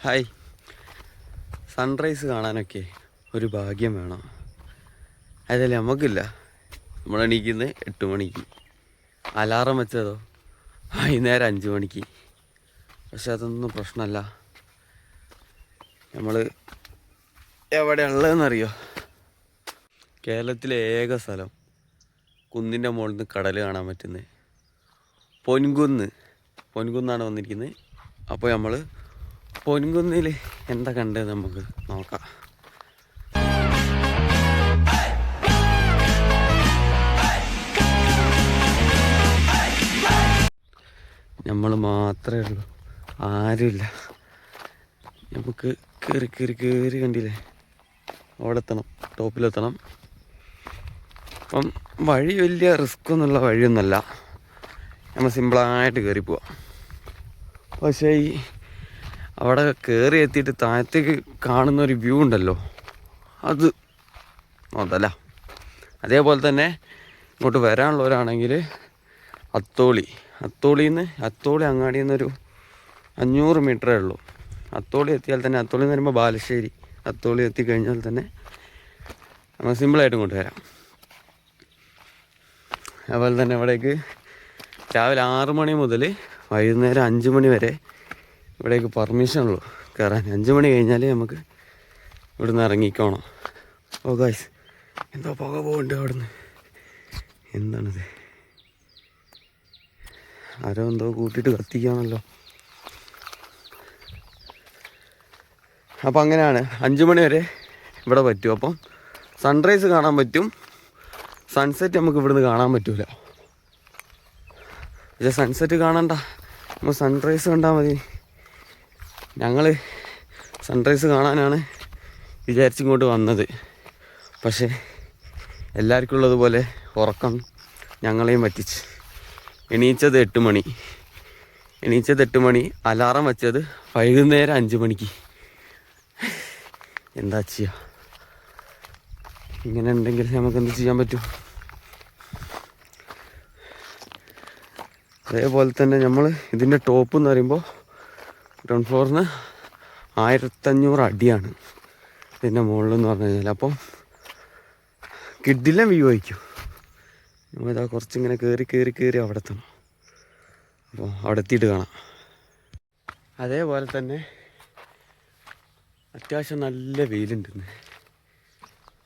Hi. Sunrise കാണാനൊക്കെ ഒരു ഭാഗ്യം വേണം. അതല്ലേ നമുക്കില്ല. നമ്മൾ എണീക്കുന്നത് 8 മണിക്ക്, അലാറം വെച്ചതോ വൈകുന്നേരം 5 മണിക്ക്. പക്ഷെ അതൊന്നും പ്രശ്നമല്ല. നമ്മൾ എവിടെയുള്ളതെന്നറിയോ? കേരളത്തിലെ ഏക സ്ഥലം കുന്നിൻ്റെ മുകളിൽ നിന്ന് കടൽ കാണാൻ പറ്റുന്നത് പൊൻകുന്നാണ് വന്നിരിക്കുന്നത്. അപ്പോൾ നമ്മൾ പൊൻകുന്നിൽ എന്താ കണ്ടത് നമുക്ക് നോക്കാം. നമ്മൾ മാത്രമേ ഉള്ളൂ, ആരുമില്ല. നമുക്ക് കയറി കണ്ടില്ലേ, അവിടെ എത്തണം, ടോപ്പിലെത്തണം. അപ്പം വഴി വലിയ റിസ്ക് ഒന്നുമുള്ള വഴിയൊന്നുമല്ല, നമ്മൾ സിമ്പിളായിട്ട് കയറി പോവാം. പക്ഷേ ഈ അവിടെ കയറി എത്തിയിട്ട് താഴത്തേക്ക് കാണുന്ന ഒരു വ്യൂ ഉണ്ടല്ലോ, അത് അതല്ല. അതേപോലെ തന്നെ ഇങ്ങോട്ട് വരാനുള്ളവരാണെങ്കിൽ അത്തോളി അങ്ങാടിയിൽ നിന്നൊരു 500 മീറ്ററേ ഉള്ളൂ. അത്തോളി എത്തിയാൽ തന്നെ, അത്തോളി എന്ന് പറയുമ്പോൾ ബാലുശ്ശേരി, അത്തോളി എത്തിക്കഴിഞ്ഞാൽ തന്നെ നമ്മൾ സിമ്പിളായിട്ട് ഇങ്ങോട്ട് വരാം. അതുപോലെ തന്നെ ഇവിടേക്ക് രാവിലെ 6 മണി മുതൽ വൈകുന്നേരം 5 മണി വരെ ഇവിടേക്ക് പെർമിഷൻ ഉള്ളൂ കയറാൻ. 5 മണി കഴിഞ്ഞാൽ നമുക്ക് ഇവിടുന്ന് ഇറങ്ങിക്കോണം. ഓ ഗായ്സ്, എന്തോ പുക പോകുന്നുണ്ട് അവിടുന്ന്. എന്താണിത്? ആരോ എന്തോ കൂട്ടിയിട്ട് കത്തിക്കുകയാണല്ലോ. അപ്പം അങ്ങനെയാണ്, 5 മണി വരെ ഇവിടെ പറ്റും. അപ്പം സൺറൈസ് കാണാൻ പറ്റും, സൺസെറ്റ് നമുക്ക് ഇവിടുന്ന് കാണാൻ പറ്റൂല. പക്ഷേ സൺസെറ്റ് കാണണ്ട, നമ്മൾ സൺറൈസ് കണ്ടാൽ മതി. ഞങ്ങൾ സൺറൈസ് കാണാനാണ് വിചാരിച്ചിങ്ങോട്ട് വന്നത്. പക്ഷേ എല്ലാവർക്കും ഉള്ളതുപോലെ ഉറക്കം ഞങ്ങളെയും പറ്റിച്ച്. എണീച്ചത് 8 മണി, അലാറം വെച്ചത് വൈകുന്നേരം 5 മണിക്ക്. എന്താ ചെയ്യുക? ഇങ്ങനെ ഉണ്ടെങ്കിൽ നമുക്കെന്ത് ചെയ്യാൻ പറ്റും? അതേപോലെ തന്നെ നമ്മൾ ഇതിൻ്റെ ടോപ്പ് എന്ന് പറയുമ്പോൾ ഗ്രൗണ്ട് ഫ്ലോറിന് 1500 അടിയാണ് ഇതിൻ്റെ മുകളിലെന്ന് പറഞ്ഞു കഴിഞ്ഞാൽ. അപ്പം കിഡിലെ വ്യൂ ആയിരിക്കും. നമ്മളിതാ കുറച്ചിങ്ങനെ കയറി അവിടെ എത്തണം. അപ്പോൾ അവിടെ എത്തിയിട്ട് കാണാം. അതേപോലെ തന്നെ അത്യാവശ്യം നല്ല വെയിലുണ്ടെന്ന്.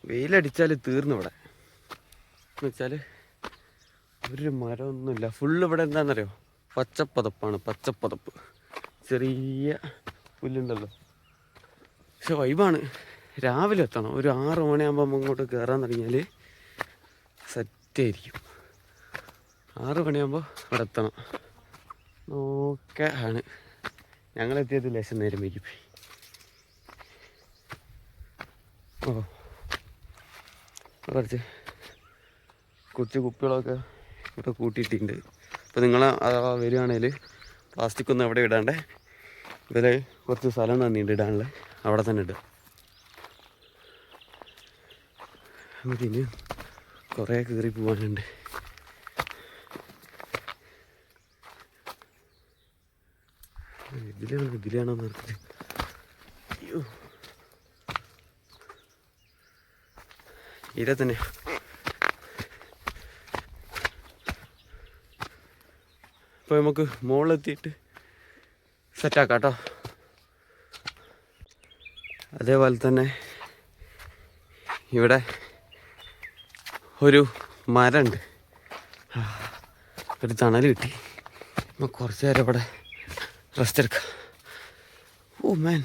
വെയിലടിച്ചാൽ തീർന്നു ഇവിടെ. എന്ന് വെച്ചാൽ ഒരു മരമൊന്നുമില്ല, ഫുള്ള് ഇവിടെ എന്താണെന്നറിയോ, പച്ചപ്പതപ്പ്. ചെറിയ പുല്ലുണ്ടല്ലോ. പക്ഷെ വൈബാണ്. രാവിലെ എത്തണം, ഒരു 6 മണിയാകുമ്പോൾ ഇങ്ങോട്ട് കയറാൻ തുടങ്ങിയാൽ സെറ്റായിരിക്കും. 6 മണിയാകുമ്പോൾ ഇവിടെ എത്തണം. ഓക്കെ ആണ്. ഞങ്ങളെത്തിയത് ലേശം നേരം വൈകി പോയി. കുറച്ച് കുപ്പികളൊക്കെ ഇവിടെ കൂട്ടിയിട്ടുണ്ട്. അപ്പോൾ നിങ്ങൾ വരികയാണെങ്കിൽ പ്ലാസ്റ്റിക് ഒന്നും എവിടെ ഇടാണ്ട് ഇതിൽ കുറച്ച് സ്ഥലം തന്നിട്ടുണ്ട് ഇടാനുള്ള, അവിടെ തന്നെ ഇടുക. ഇതിന് കുറേ കയറി പോകാനുണ്ട്. ഇതിലാണോ നിർത്തിട്ട്? അയ്യോ, ഇതിലെ തന്നെ. അപ്പോൾ നമുക്ക് മുകളിലെത്തിയിട്ട് സെറ്റാക്കാം കേട്ടോ. അതേപോലെ തന്നെ ഇവിടെ ഒരു മരമുണ്ട്, ഒരു തണൽ കിട്ടി. നമുക്ക് കുറച്ച് നേരം ഇവിടെ റെസ്റ്റ് എടുക്കാം. ഓ മാൻ,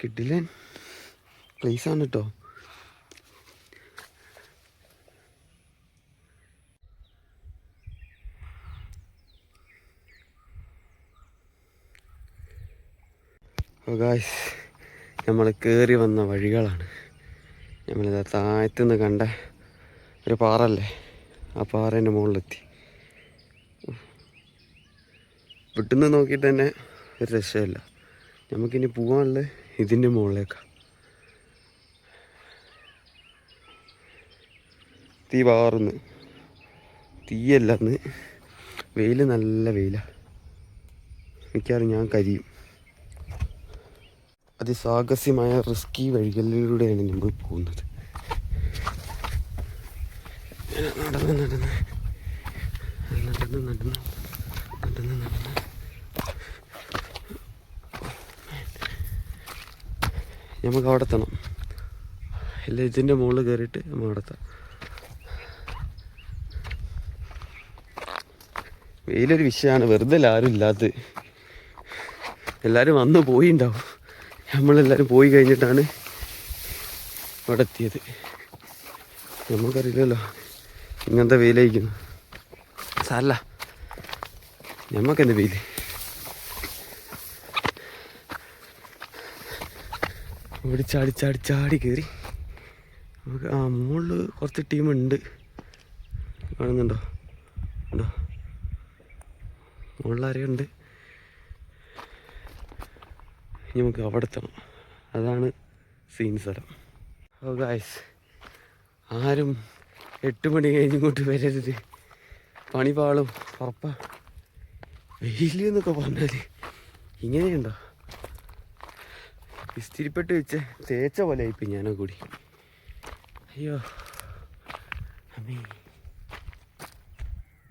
കിട്ടില്ല പ്ലേസാണ് കേട്ടോ. ഗായ്സ്, നമ്മൾ കയറി വന്ന വഴികളാണ്. നമ്മളിത് താഴത്തുനിന്ന് കണ്ട ഒരു പാറല്ലേ, ആ പാറേൻ്റെ മുകളിലെത്തി. വിട്ടുനിന്ന് നോക്കിയിട്ട് തന്നെ ഒരു രക്ഷയില്ല. നമുക്കിനി പോകാനുള്ളത് ഇതിൻ്റെ മുകളിലേക്കാണ്. തീ പാറുന്നു, തീയല്ലെന്ന്. വെയിൽ നല്ല വെയിലാണ്. മിക്കവാറും ഞാൻ കരിയും. അതിസാഹസ്യമായ റിസ്കി വഴികളിലൂടെയാണ് നമ്മൾ പോകുന്നത്. നടന്ന് നടന്ന് നടന്ന് നടന്ന് നടന്ന് നടന്ന് നമുക്ക് അവിടെ എത്തണം. അല്ല ഇതിൻ്റെ മുകളിൽ കയറിയിട്ട് നമ്മൾ അവിടെ എത്താം. വെയിലൊരു വിഷയമാണ്, വെറുതെ ആരും ഇല്ലാത്തത്. എല്ലാവരും വന്ന് പോയിണ്ടാവും. നമ്മളെല്ലാവരും പോയി കഴിഞ്ഞിട്ടാണ് അവിടെ എത്തിയത്. നമുക്കറിയില്ലല്ലോ ഇങ്ങനത്തെ വെയിലായിരിക്കുന്നു. സാരല്ല, ഞമ്മക്കെന്ത് വെയിൽ. ഇവിടെ ചാടി ചാടി ചാടി കയറി നമുക്ക് മുകളിൽ കുറച്ച് ടീമുണ്ട്. കാണുന്നുണ്ടോ? ഉണ്ടോ? മുകളിലാരെയുണ്ട്. നമുക്ക് അവിടെ എത്തണം. അതാണ് സീൻ സ്ഥലം. ഓ ഗായ്സ്, ആരും 8 മണി കഴിഞ്ഞിങ്ങോട്ട് വരരുത്, പണി പാളും ഉറപ്പാ. വെയിൽ എന്നൊക്കെ പറഞ്ഞാൽ ഇങ്ങനെയുണ്ടോ? ഇസ്തിരിപ്പെട്ട് വെച്ച് തേച്ച പോലെ ആയിപ്പോയി ഞാനോ കൂടി. അയ്യോ അമ്മേ.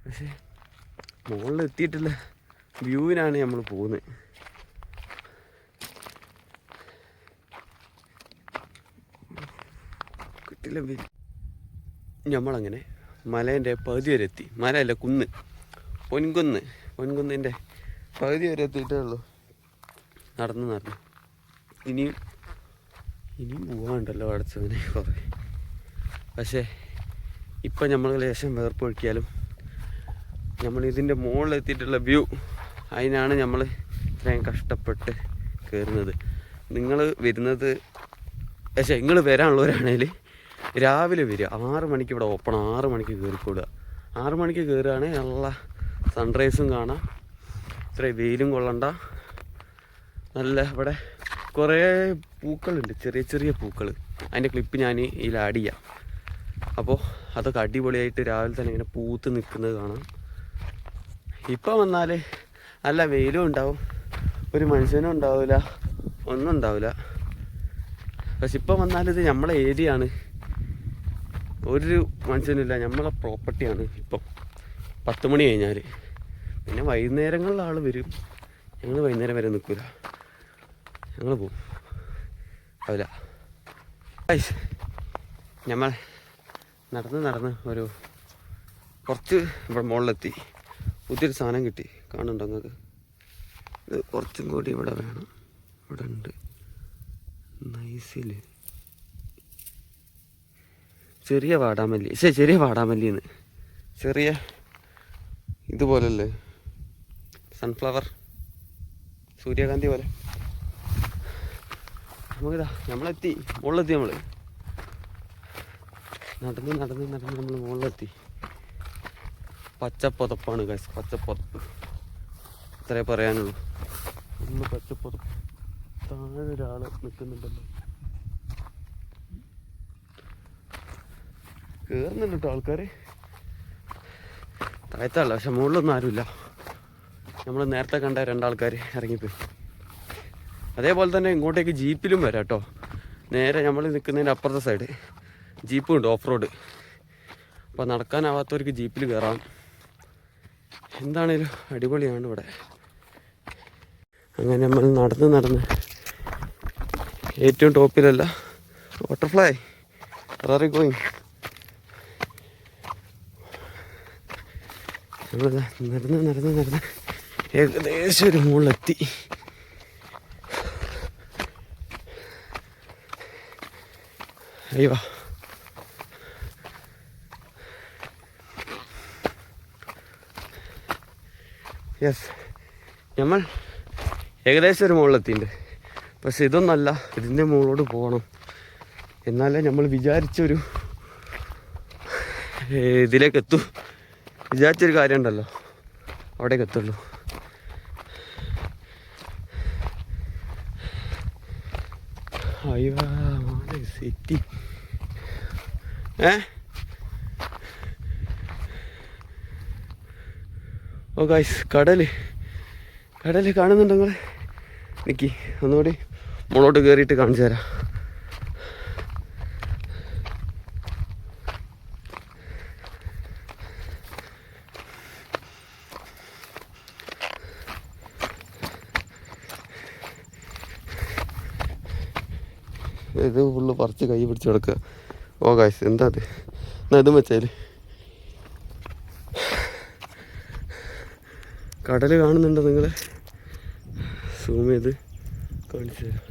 പക്ഷേ മുകളിൽ എത്തിയിട്ടുള്ള വ്യൂവിനാണ് നമ്മൾ പോകുന്നത്. കിട്ടില്ല. നമ്മളങ്ങനെ മലേൻ്റെ പകുതി വരെ എത്തി. മലയല്ല, കുന്ന്, പൊൻകുന്നിൻ്റെ പകുതി വരെ എത്തിയിട്ടേ ഉള്ളൂ. നടന്ന് ഇനിയും പോകാനുണ്ടല്ലോ അടച്ചവനെ കുറേ. പക്ഷേ ഇപ്പം നമ്മൾ ലേശം വേർപ്പൊഴിക്കാലും നമ്മൾ ഇതിൻ്റെ മുകളിലെത്തിയിട്ടുള്ള വ്യൂ, അതിനാണ് നമ്മൾ ഇത്രയും കഷ്ടപ്പെട്ട് കയറുന്നത്. നിങ്ങൾ വരുന്നത്, പക്ഷേ നിങ്ങൾ വരാനുള്ളവരാണെങ്കിൽ രാവിലെ വരിക. 6 മണിക്ക് ഇവിടെ ഓപ്പൺ. 6 മണിക്ക് കയറിക്കൊടുക. 6 മണിക്ക് കയറുകയാണെങ്കിൽ നല്ല സൺറൈസും കാണാം, ഇത്രയും വെയിലും കൊള്ളണ്ട. നല്ല ഇവിടെ കുറേ പൂക്കളുണ്ട്, ചെറിയ ചെറിയ പൂക്കൾ. അതിൻ്റെ ക്ലിപ്പ് ഞാൻ ഇതിൽ ആഡ് ചെയ്യാം. അപ്പോൾ അതൊക്കെ അടിപൊളിയായിട്ട് രാവിലെ തന്നെ ഇങ്ങനെ പൂത്ത് നിൽക്കുന്നത് കാണാം. ഇപ്പം വന്നാൽ നല്ല വെയിലും ഉണ്ടാവും, ഒരു മനുഷ്യനും ഉണ്ടാവില്ല, ഒന്നും ഉണ്ടാവില്ല. പക്ഷെ ഇപ്പം വന്നാൽ ഇത് നമ്മളെ ഏരിയ ആണ്, ഒരു മനുഷ്യനില്ല, നമ്മളെ പ്രോപ്പർട്ടിയാണ്. ഇപ്പം 10 മണി കഴിഞ്ഞാൽ പിന്നെ വൈകുന്നേരങ്ങളിൽ ആൾ വരും. ഞങ്ങൾ വൈകുന്നേരം വരെ നിൽക്കില്ല, ഞങ്ങൾ പോവും. അല്ല നമ്മൾ നടന്ന് ഒരു കുറച്ച് ഇവിടെ മുകളിലെത്തി. പുതിയൊരു സാധനം കിട്ടി, കാണുന്നുണ്ടോ നിങ്ങൾക്ക്? ഇത് കുറച്ചും കൂടി ഇവിടെ വേണം. ഇവിടെ ഉണ്ട് നൈസിൽ ചെറിയ വാടാമല്ലിന്ന്, ചെറിയ ഇതുപോലല്ലേ സൺഫ്ലവർ, സൂര്യകാന്തി പോലെ. നമുക്കിതാ നമ്മളെത്തി, മുകളിലെത്തി. നമ്മൾ നടന്ന് നമ്മൾ മുകളിലെത്തി. പച്ചപ്പുതപ്പാണ് ഗൈസ്, പച്ചപ്പുതപ്പ്. ഇത്രേ പറയാനുള്ളൂ. ഒന്ന് പച്ചപ്പുതപ്പ്. താഴെ ഒരാൾ നിൽക്കുന്നുണ്ടല്ലോ, കയറുന്നുണ്ട് കേട്ടോ ആൾക്കാർ. താഴത്തല്ല, പക്ഷെ മുകളിലൊന്നും ആരുമില്ല. നമ്മൾ നേരത്തെ കണ്ട 2 ആൾക്കാർ ഇറങ്ങിപ്പോയി. അതേപോലെ തന്നെ ഇങ്ങോട്ടേക്ക് ജീപ്പിലും വരാം കേട്ടോ. നേരെ നമ്മൾ നിൽക്കുന്നതിൻ്റെ അപ്പുറത്തെ സൈഡ് ജീപ്പും ഉണ്ട്, ഓഫ് റോഡ്. അപ്പോൾ നടക്കാനാവാത്തവർക്ക് ജീപ്പിൽ കയറാം. എന്താണേലും അടിപൊളിയാണ് ഇവിടെ. അങ്ങനെ നമ്മൾ നടന്ന് ഏറ്റവും ടോപ്പിലല്ല, ബട്ടർഫ്ലൈ വേറെ ഗോയിങ്. നമ്മൾ നടന്ന് ഏകദേശം ഒരു മുകളിലെത്തി. അയ്യോ യെസ്, നമ്മൾ ഏകദേശം ഒരു മുകളിലെത്തിയിട്ടുണ്ട്. പക്ഷെ ഇതൊന്നല്ല, ഇതിൻ്റെ മുകളിലോട്ട് പോകണം. എന്നാലേ നമ്മൾ വിചാരിച്ചൊരു ഇതിലേക്ക് എത്തും. വിചാരിച്ചൊരു കാര്യം ഉണ്ടല്ലോ, അവിടേക്ക് എത്തുള്ളൂ. അയ്യോ സിറ്റി ഓ ഗൈസ്, കടൽ കടൽ കാണുന്നുണ്ടോ നിങ്ങൾ? നിൽക്കി ഒന്നുകൂടി മുകളോട്ട് കയറിയിട്ട് കാണിച്ചു തരാം. ഇത് ഫുള്ള് പറിച്ച് കൈ പിടിച്ച് കിടക്കുക. ഓ ഗായ്സ്, എന്താ അത്? എന്നാ ഇതും വെച്ചാൽ കടൽ കാണുന്നുണ്ടോ നിങ്ങൾ? സൂം ചെയ്ത് കാണിച്ചു തരാം.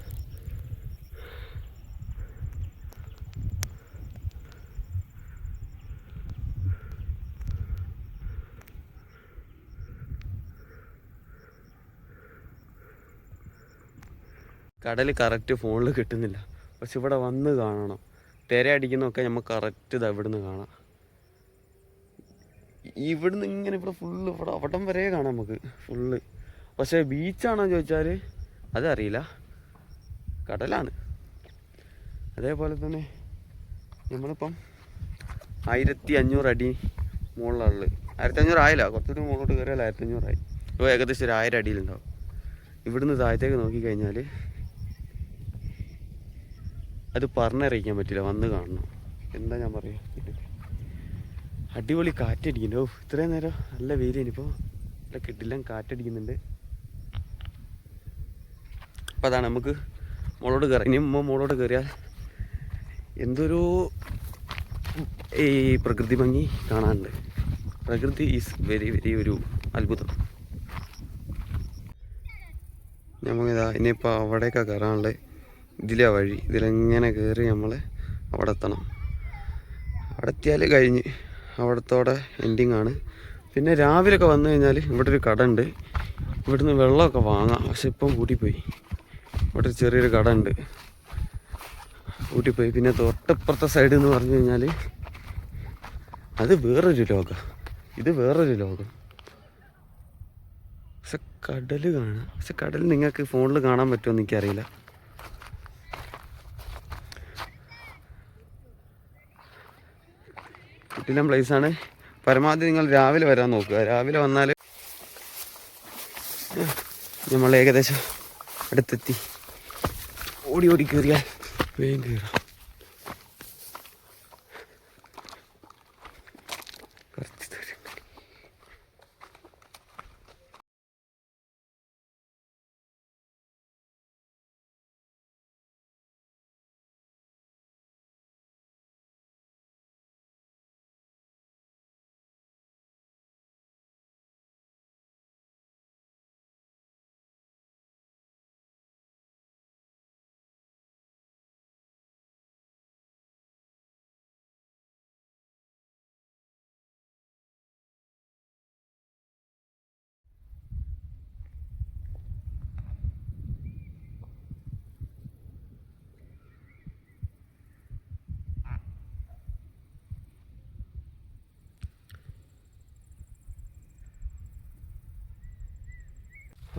കടൽ കറക്റ്റ് ഫോണിൽ കിട്ടുന്നില്ല, പക്ഷെ ഇവിടെ വന്ന് കാണണം. തിര അടിക്കുന്നതൊക്കെ നമുക്ക് കറക്റ്റ് ഇത് ഇവിടുന്ന് കാണാം. ഇവിടുന്ന് ഇങ്ങനെ ഇവിടെ ഫുള്ള് ഇവിടെ അവിടം വരെ കാണാം നമുക്ക് ഫുള്ള്. പക്ഷേ ബീച്ചാണോ ചോദിച്ചാൽ അതറിയില്ല, കടലാണ്. അതേപോലെ തന്നെ നമ്മളിപ്പം 1500 അടി മുകളിലുള്ളത്. 1500 ആയില്ല, കുറച്ചുകൂടി മുകളിലോട്ട് കയറിയാൽ 1500 ആയി. ഇപ്പോൾ ഏകദേശം ഒരു 1000 അടിയിലുണ്ടാവും. ഇവിടുന്ന് താഴത്തേക്ക് നോക്കിക്കഴിഞ്ഞാൽ അത് പറഞ്ഞറിയിക്കാൻ പറ്റില്ല, വന്ന് കാണണം. എന്താ ഞാൻ പറയുക, അടിപൊളി കാറ്റടിക്കുന്നുണ്ട്. ഓ, ഇത്രയും നേരം നല്ല വെയിലിനിപ്പോൾ നല്ല കിട്ടില്ല, കാറ്റടിക്കുന്നുണ്ട്. അപ്പം അതാണ് നമുക്ക് മുകളോട്ട് കയറാം. ഇനി മുകളോട്ട് കയറിയാൽ എന്തൊരു ഈ പ്രകൃതി ഭംഗി കാണാനുണ്ട്. പ്രകൃതി ഈസ് വെരി വെരി ഒരു അത്ഭുതം. നമുക്കിതാ ഇനിയിപ്പോൾ അവിടേക്കാണ് കയറാനുള്ളത്. ഇതിലെ വഴി, ഇതിലെങ്ങനെ കയറി നമ്മൾ അവിടെ എത്തണം. അവിടെ എത്തിയാൽ കഴിഞ്ഞ്, അവിടത്തോടെ എൻഡിങ് ആണ്. പിന്നെ രാവിലെയൊക്കെ വന്നു കഴിഞ്ഞാൽ ഇവിടെ ഒരു കട ഉണ്ട്, ഇവിടുന്ന് വെള്ളമൊക്കെ വാങ്ങാം. പക്ഷെ ഇപ്പം പൂട്ടിപ്പോയി. ഇവിടെ ഒരു ചെറിയൊരു കട ഉണ്ട്, പൂട്ടിപ്പോയി. പിന്നെ തൊട്ടപ്പുറത്തെ സൈഡ് എന്ന് പറഞ്ഞു കഴിഞ്ഞാൽ അത് വേറൊരു ലോകം, ഇത് വേറൊരു ലോകം. പക്ഷെ കടൽ കാണാം. പക്ഷെ കടൽ നിങ്ങൾക്ക് ഫോണിൽ കാണാൻ പറ്റുമോ എന്ന് എനിക്കറിയില്ല. കിട്ടില്ല പ്ലേസാണ്. പരമാവധി നിങ്ങൾ രാവിലെ വരാൻ നോക്കുക. രാവിലെ വന്നാൽ നമ്മൾ ഏകദേശം അടുത്തെത്തി. ഓടി ഓടി കയറിയാൽ വേഗം കയറാം.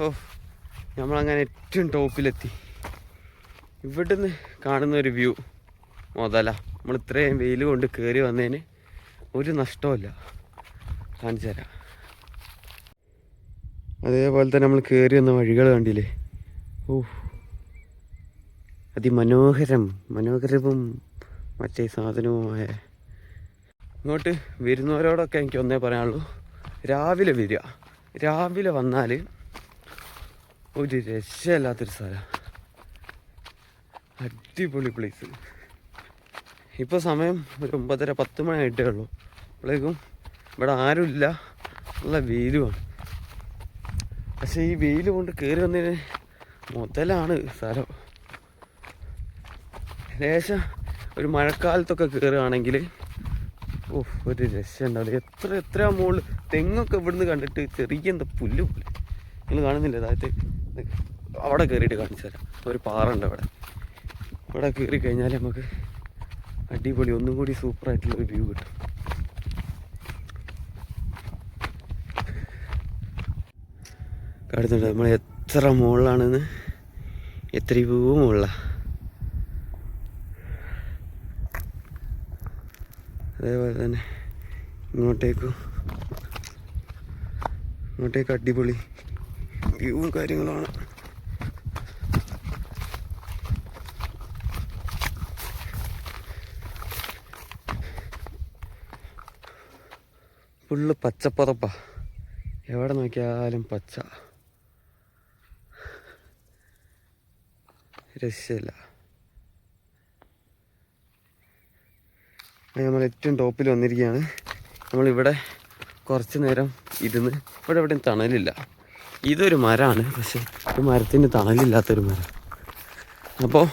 ഓ, നമ്മളങ്ങനെ ഏറ്റവും ടോപ്പിലെത്തി. ഇവിടുന്ന് കാണുന്ന ഒരു വ്യൂ മുതല. നമ്മൾ ഇത്രയും വെയിൽ കൊണ്ട് കയറി വന്നതിന് ഒരു നഷ്ടമില്ല. കാണിച്ചു തരാം. അതേപോലെ തന്നെ നമ്മൾ കയറി വന്ന വഴികൾ കണ്ടില്ലേ? ഓ, അതിമനോഹരം, മനോഹരവും മറ്റേ സാധനവുമായ. ഇങ്ങോട്ട് വരുന്നവരോടൊക്കെ എനിക്ക് ഒന്നേ പറയാനുള്ളൂ, രാവിലെ വരിക. രാവിലെ വന്നാൽ ഒരു രക്ഷയില്ലാത്തൊരു സ്ഥലം, അടിപൊളി പ്ലേസ്. ഇപ്പോൾ സമയം ഒരു 9:30-10 മണി ആയിട്ടേ ഉള്ളൂ. അപ്പോഴേക്കും ഇവിടെ ആരുമില്ല, നല്ല വെയിലുമാണ്. പക്ഷേ ഈ വെയിൽ കൊണ്ട് കയറി വന്നതിന് മുതലാണ് സ്ഥലം. ലേശം ഒരു മഴക്കാലത്തൊക്കെ കയറുകയാണെങ്കിൽ ഒരു രക്ഷ ഉണ്ടാവില്ല. എത്ര മുകളിൽ തെങ്ങൊക്കെ ഇവിടുന്ന് കണ്ടിട്ട് ചെറിയ എന്താ പുല്ല് പോലെ. നിങ്ങൾ കാണുന്നില്ല? അതായത് അവിടെ കയറിയിട്ട് കാണിച്ചു തരാം. ഒരു പാറ ഉണ്ട് അവിടെ. ഇവിടെ കയറി കഴിഞ്ഞാൽ നമുക്ക് അടിപൊളി ഒന്നും കൂടി സൂപ്പറായിട്ടുള്ളൊരു വ്യൂ കിട്ടും. കാണുന്നുണ്ട് നമ്മൾ എത്ര മുകളിലാണെന്ന്, എത്രയോ മുകളിലാണ്. അതേപോലെ തന്നെ ഇങ്ങോട്ടേക്ക് അടിപൊളി വ്യൂവും കാര്യങ്ങളാണ്. ഫുള്ള് പച്ചപ്പറപ്പാ, എവിടെ നോക്കിയാലും പച്ച, രക്ഷയില്ല. നമ്മൾ ഏറ്റവും ടോപ്പിൽ വന്നിരിക്കുകയാണ്. നമ്മളിവിടെ കുറച്ച് നേരം ഇരുന്ന്, ഇവിടെ എവിടെയും തണലില്ല. ഇതൊരു മരമാണ്, പക്ഷെ ഒരു മരത്തിന് തണലില്ലാത്തൊരു മരം. അപ്പോൾ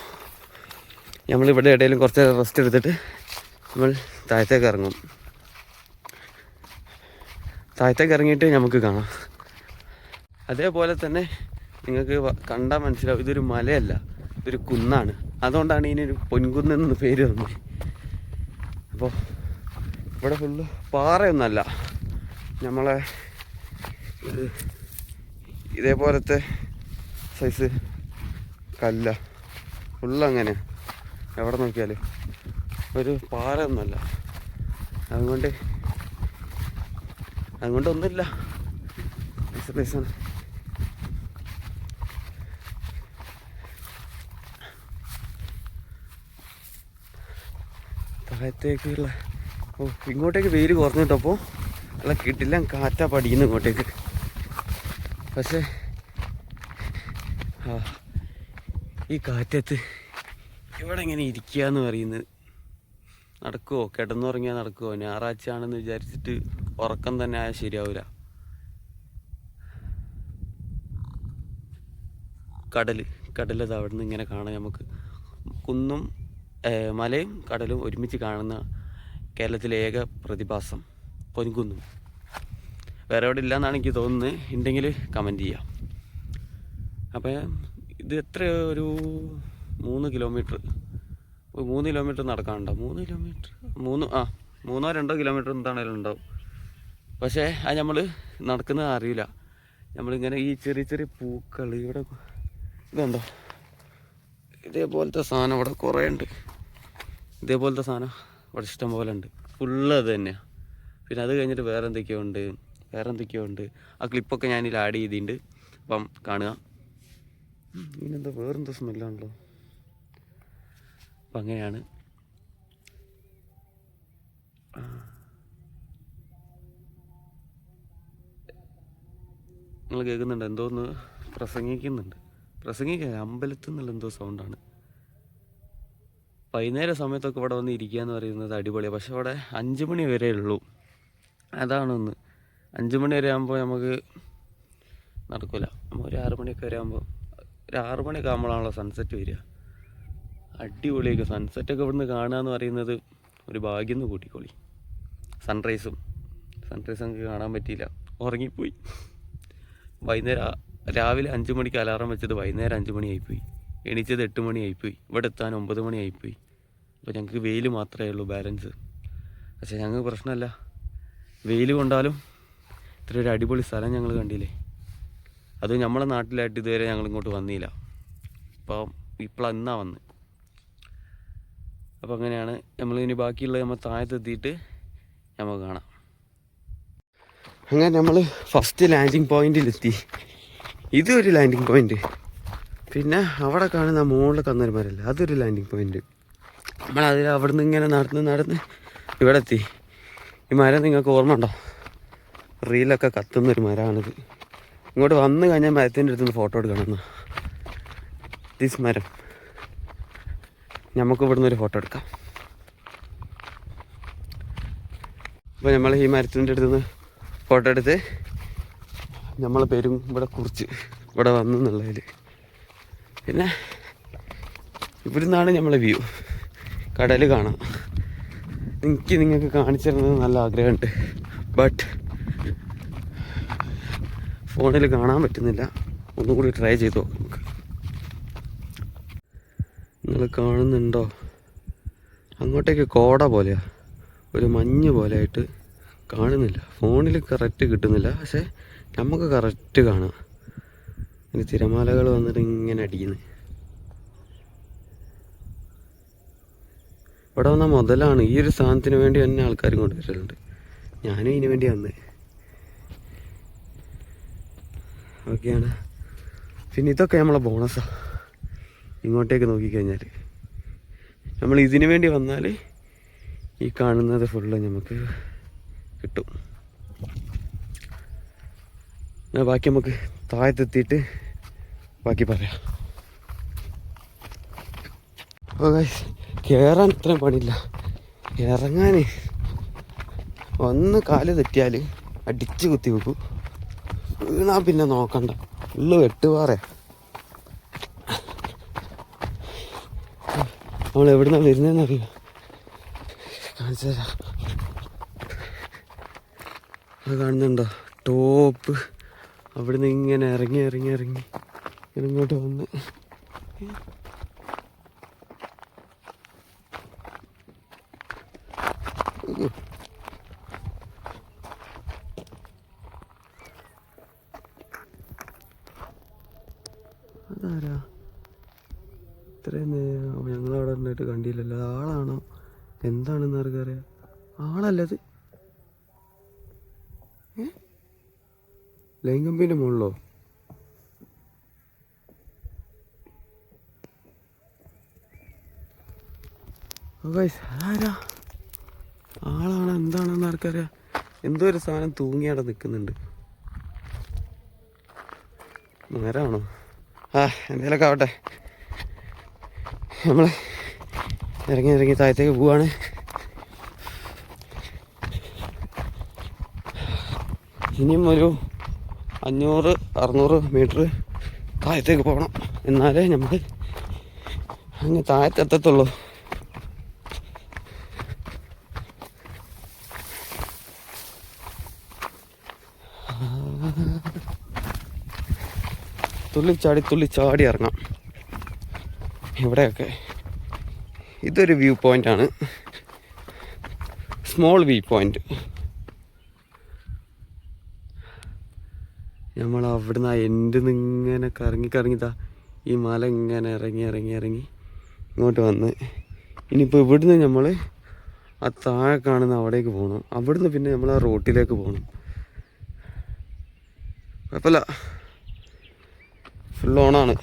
നമ്മളിവിടെ ഇടയിലും കുറച്ച് റെസ്റ്റ് എടുത്തിട്ട് നമ്മൾ താഴത്തേക്ക് ഇറങ്ങും. താഴത്തേക്ക് ഇറങ്ങിയിട്ട് നമുക്ക് കാണാം. അതേപോലെ തന്നെ നിങ്ങൾക്ക് കണ്ടാൽ മനസ്സിലാവും, ഇതൊരു മലയല്ല, ഇതൊരു കുന്നാണ്. അതുകൊണ്ടാണ് ഇതിനൊരു പൊൻകുന്നെന്ന് പേര് വന്നത്. അപ്പോൾ ഇവിടെ ഫുള്ള് പാറയൊന്നുമല്ല, നമ്മളെ ഇതേപോലത്തെ സൈസ് കല്ല, ഫുള്ളങ്ങനെ എവിടെ നോക്കിയാലും ഒരു പാറയൊന്നുമല്ല. അതുകൊണ്ടൊന്നുമില്ല, നൈസാണ്. താഴത്തേക്കുള്ള ഇങ്ങോട്ടേക്ക് വെയിൽ കുറഞ്ഞിട്ടപ്പോൾ അല്ല കിട്ടില്ല, കാറ്റാ പടിയുന്നു ഇങ്ങോട്ടേക്ക്. പക്ഷേ ഈ കാറ്റത്ത് ഇവിടെ ഇങ്ങനെ ഇരിക്കുക എന്ന് പറയുന്നത് നടക്കുമോ? കിടന്നുറങ്ങിയാൽ നടക്കുമോ? ഞായറാഴ്ചയാണെന്ന് വിചാരിച്ചിട്ട് ഉറക്കം തന്നെ ആയാൽ ശരിയാവില്ല. കടലത് അവിടെ നിന്ന് ഇങ്ങനെ കാണാം. നമുക്ക് കുന്നും മലയും കടലും ഒരുമിച്ച് കാണുന്ന കേരളത്തിലെ ഏക പ്രതിഭാസം പൊൻകുന്നും. വേറെ എവിടെ ഇല്ലയെന്നാണ് എനിക്ക് തോന്നുന്നത്. ഉണ്ടെങ്കിൽ കമൻറ്റ് ചെയ്യാം. അപ്പോൾ ഇത് എത്ര, ഒരു 3 കിലോമീറ്റർ നടക്കാനുണ്ടാവും. 3-2 കിലോമീറ്റർ എന്താണേലും ഉണ്ടാവും. പക്ഷേ അത് നമ്മൾ നടക്കുന്നത് അറിയില്ല. നമ്മളിങ്ങനെ ഈ ചെറിയ ചെറിയ പൂക്കൾ ഇവിടെ ഇതുണ്ടോ, ഇതേപോലത്തെ സാധനം ഇവിടെ കുറേ ഉണ്ട്. ഇതേപോലത്തെ സാധനം ഇവിടെ ഇഷ്ടം പോലെ ഉണ്ട്. ഫുള്ള് അത് തന്നെയാണ്. പിന്നെ അത് കഴിഞ്ഞിട്ട് വേറെ എന്തൊക്കെയോ ഉണ്ട്. ആ ക്ലിപ്പൊക്കെ ഞാനിതിൽ ആഡ് ചെയ്തിട്ടുണ്ട്. അപ്പം കാണുക. ഇതിനെന്താ വേറെന്തോ സ്മെല്ലാണല്ലോ. അപ്പം അങ്ങനെയാണ്. നിങ്ങൾ കേൾക്കുന്നുണ്ട്, എന്തോന്ന് പ്രസംഗിക്കുക അമ്പലത്തിൽ നിന്നുള്ള എന്തോ സൗണ്ടാണ്. വൈകുന്നേര സമയത്തൊക്കെ ഇവിടെ വന്ന് ഇരിക്കുക എന്ന് പറയുന്നത് അടിപൊളിയാണ്. പക്ഷെ അവിടെ 5 മണി വരെ ഉള്ളൂ. അതാണൊന്ന്. 5 മണി വരെ ആകുമ്പോൾ നമുക്ക് നടക്കില്ല. നമ്മൾ ഒരു 6 മണിയൊക്കെ വരെ ആകുമ്പോൾ, ഒരു 6 മണിയൊക്കെ ആകുമ്പോഴാണല്ലോ സൺസെറ്റ് വരിക. അടിപൊളിയൊക്കെ സൺസെറ്റൊക്കെ ഇവിടുന്ന് കാണുക എന്ന് പറയുന്നത് ഒരു ഭാഗ്യം എന്ന് കൂട്ടിക്കോളി. സൺറൈസ് നമുക്ക് കാണാൻ പറ്റിയില്ല, ഉറങ്ങിപ്പോയി. രാവിലെ 5 മണിക്ക് അലാറം വെച്ചത് വൈകുന്നേരം 5 മണിയായിപ്പോയി. എണീച്ചത് 8 മണിയായിപ്പോയി. ഇവിടെ എത്താൻ 9 മണിയായിപ്പോയി. അപ്പോൾ ഞങ്ങൾക്ക് വെയിൽ മാത്രമേ ഉള്ളൂ ബാലൻസ്. പക്ഷേ ഞങ്ങൾക്ക് പ്രശ്നമല്ല, വെയിൽ കൊണ്ടാലും ഇത്ര ഒരു അടിപൊളി സ്ഥലം ഞങ്ങൾ കണ്ടില്ലേ. അത് നമ്മളെ നാട്ടിലായിട്ട് ഇതുവരെ ഞങ്ങൾ ഇങ്ങോട്ട് വന്നില്ല. ഇപ്പോഴാണ് വന്ന്. അപ്പോൾ അങ്ങനെയാണ് നമ്മളിനി ബാക്കിയുള്ളത് നമ്മൾ താഴത്തെത്തിയിട്ട് നമുക്ക് കാണാം. അങ്ങനെ നമ്മൾ ഫസ്റ്റ് ലാൻഡിങ് പോയിന്റിലെത്തി. ഇതൊരു ലാൻഡിങ് പോയിന്റ്. പിന്നെ അവിടെ കാണുന്ന മുകളിൽ കന്നരമരല്ല, അതൊരു ലാൻഡിങ് പോയിന്റ്. അവിടെ നിന്ന് ഇങ്ങനെ നടന്ന് ഇവിടെ എത്തി. ഈ മരം നിങ്ങൾക്ക് ഓർമ്മ ഉണ്ടോ? റീലൊക്കെ കത്തുന്നൊരു മരമാണിത്. ഇങ്ങോട്ട് വന്നു കഴിഞ്ഞാൽ മരത്തിൻ്റെ അടുത്തുനിന്ന് ഫോട്ടോ എടുക്കണം. ദിസ് മരം, നമുക്ക് ഇവിടുന്ന് ഒരു ഫോട്ടോ എടുക്കാം. അപ്പോൾ നമ്മൾ ഈ മരത്തിൻ്റെ അടുത്തുനിന്ന് ഫോട്ടോ എടുത്ത് നമ്മളെ പേരും ഇവിടെ കുറിച്ച് ഇവിടെ വന്നു എന്നുള്ളതിൽ. പിന്നെ ഇവിടുന്നാണ് നമ്മളെ വ്യൂ, കടൽ കാണാം. നിങ്ങൾക്ക് കാണിച്ചു തരുന്നത് നല്ല ആഗ്രഹമുണ്ട്, ബട്ട് ഫോണിൽ കാണാൻ പറ്റുന്നില്ല. ഒന്നുകൂടി ട്രൈ ചെയ്ത് നോക്കാം നമുക്ക്. നിങ്ങൾ കാണുന്നുണ്ടോ? അങ്ങോട്ടേക്ക് കോട പോലെയാണ്, ഒരു മഞ്ഞ് പോലെ ആയിട്ട് കാണുന്നില്ല. ഫോണിൽ കറക്റ്റ് കിട്ടുന്നില്ല, പക്ഷേ നമുക്ക് കറക്റ്റ് കാണാം. ഇനി തിരമാലകൾ വന്നിട്ട് ഇങ്ങനെ അടിക്കുന്നു. ഇവിടെ വന്നാൽ മുതലാണ്. ഈ ഒരു സാധനത്തിന് വേണ്ടി തന്നെ ആൾക്കാർ കൊണ്ടുവരലുണ്ട്. ഞാനും ഇതിന് വേണ്ടി വന്നത്. ഓക്കെയാണ്. പിന്നെ ഇതൊക്കെ നമ്മളെ ബോണസാണ്. ഇങ്ങോട്ടേക്ക് നോക്കിക്കഴിഞ്ഞാൽ നമ്മൾ ഇതിനു വേണ്ടി വന്നാൽ ഈ കാണുന്നത് ഫുള്ള് നമുക്ക് കിട്ടും. എന്നാൽ ബാക്കി നമുക്ക് താഴത്തെത്തിയിട്ട് ബാക്കി പറയാം. അപ്പോൾ ഗൈസ് കയറാൻ ഇത്രയും പണിയില്ല, ഇറങ്ങാൻ ഒന്ന് കാല് തെറ്റിയാൽ അടിച്ച് കുത്തി വെക്കും. വീണാ പിന്നെ നോക്കണ്ട, ഉള്ളു വെട്ടുപാറ. നമ്മൾ എവിടുന്നാ വരുന്നതെന്ന് അറിയോ? കാണിച്ചു തരാം. അത് കാണുന്നുണ്ടോ ടോപ്പ്? അവിടുന്ന് ഇങ്ങനെ ഇറങ്ങി ഇറങ്ങി ഇറങ്ങി ഇങ്ങോട്ട് വന്ന് അതാരാ ഇത്രയും ഞങ്ങളവിടെ ഉണ്ടായിട്ട് കണ്ടില്ലല്ലോ. ആളാണോ എന്താണെന്ന് ആർക്കറിയാം? ആളല്ലത് ലൈൻ കമ്പീൻ്റെ മുകളിലോ? ആരാ ആളാണോ എന്താണെന്ന് ആർക്കറിയാം? എന്തോ ഒരു സാധനം തൂങ്ങി അവിടെ നിൽക്കുന്നുണ്ട്. മരമാണോ? എന്തേലൊക്കെ ആവട്ടെ. നമ്മൾ ഇറങ്ങി ഇറങ്ങി താഴത്തേക്ക് പോവാണ്. ഇനിയും ഒരു 500-600 മീറ്റർ താഴത്തേക്ക് പോകണം, എന്നാലേ നമുക്ക് അങ്ങ് താഴത്തെത്തത്തുള്ളൂ. തുള്ളിച്ചാടി ഇറങ്ങാം. ഇവിടെയൊക്കെ ഇതൊരു വ്യൂ പോയിൻ്റാണ്, സ്മോൾ വ്യൂ പോയിൻ്റ്. നമ്മൾ അവിടുന്ന് ആ എൻഡിൽ നിന്ന് ഇങ്ങനെ കറങ്ങിത്താ ഈ മല ഇങ്ങനെ ഇറങ്ങി ഇറങ്ങി ഇറങ്ങി ഇങ്ങോട്ട് വന്ന് ഇനിയിപ്പോൾ ഇവിടുന്ന് നമ്മൾ ആ താഴെ കാണുന്ന അവിടേക്ക് പോകണം. അവിടുന്ന് പിന്നെ നമ്മൾ ആ റോട്ടിലേക്ക് പോകണം. കുഴപ്പമില്ല, ഫുൾ ഓണാണ്.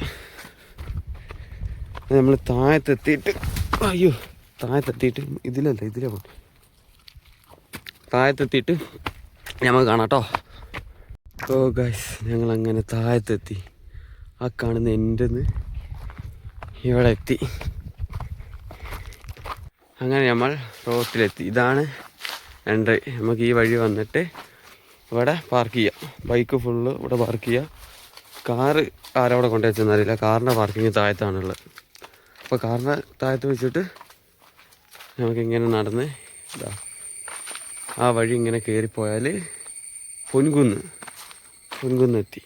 നമ്മൾ താഴത്തെത്തിയിട്ട് ഇതിലേ പോകണം. താഴത്തെത്തിയിട്ട് നമുക്ക് കാണാം കേട്ടോ. ഓ ഗൈസ്, ഞങ്ങളങ്ങനെ താഴത്തെത്തി. ആ കാണുന്ന എൻ്റെ ഇവിടെ എത്തി. അങ്ങനെ നമ്മൾ റോട്ടിലെത്തി. ഇതാണ് എൻട്രി. നമുക്ക് ഈ വഴി വന്നിട്ട് ഇവിടെ പാർക്ക് ചെയ്യാം. ബൈക്ക് ഫുള്ള് ഇവിടെ പാർക്ക് ചെയ്യാം. കാറ് ആരവിടെ കൊണ്ടുവച്ചെന്നറിയില്ല. കാറിൻ്റെ പാർക്കിങ് താഴത്താണുള്ളത്. അപ്പോൾ കാറിൻ്റെ താഴത്ത് വെച്ചിട്ട് നമുക്കിങ്ങനെ നടന്ന് ആ വഴി ഇങ്ങനെ കയറിപ്പോയാൽ പൊൻകുന്നെത്തി.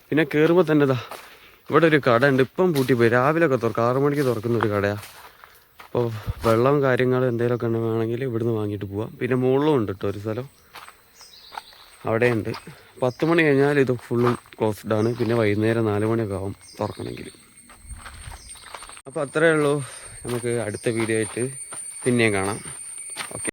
പിന്നെ കയറുമ്പോൾ തന്നെ ഇവിടെ ഒരു കട ഉണ്ട്. ഇപ്പം പൂട്ടിപ്പോയി. രാവിലെയൊക്കെ 6 മണിക്ക് തുറക്കുന്നൊരു കടയാണ്. അപ്പോൾ വെള്ളം കാര്യങ്ങൾ എന്തെങ്കിലുമൊക്കെ വേണമെങ്കിൽ ഇവിടുന്ന് വാങ്ങിയിട്ട് പോവാം. പിന്നെ മുകളിലും ഉണ്ട് കേട്ടോ ഒരു സ്ഥലം, അവിടെയുണ്ട്. 10 മണി കഴിഞ്ഞാൽ ഇത് ഫുള്ളും ക്ലോസ്ഡാണ്. പിന്നെ വൈകുന്നേരം 4 മണിയൊക്കെ ആവും തുറക്കണമെങ്കിൽ. അപ്പോൾ അത്രയേ ഉള്ളൂ. നമുക്ക് അടുത്ത വീഡിയോ ആയിട്ട് പിന്നെയും കാണാം.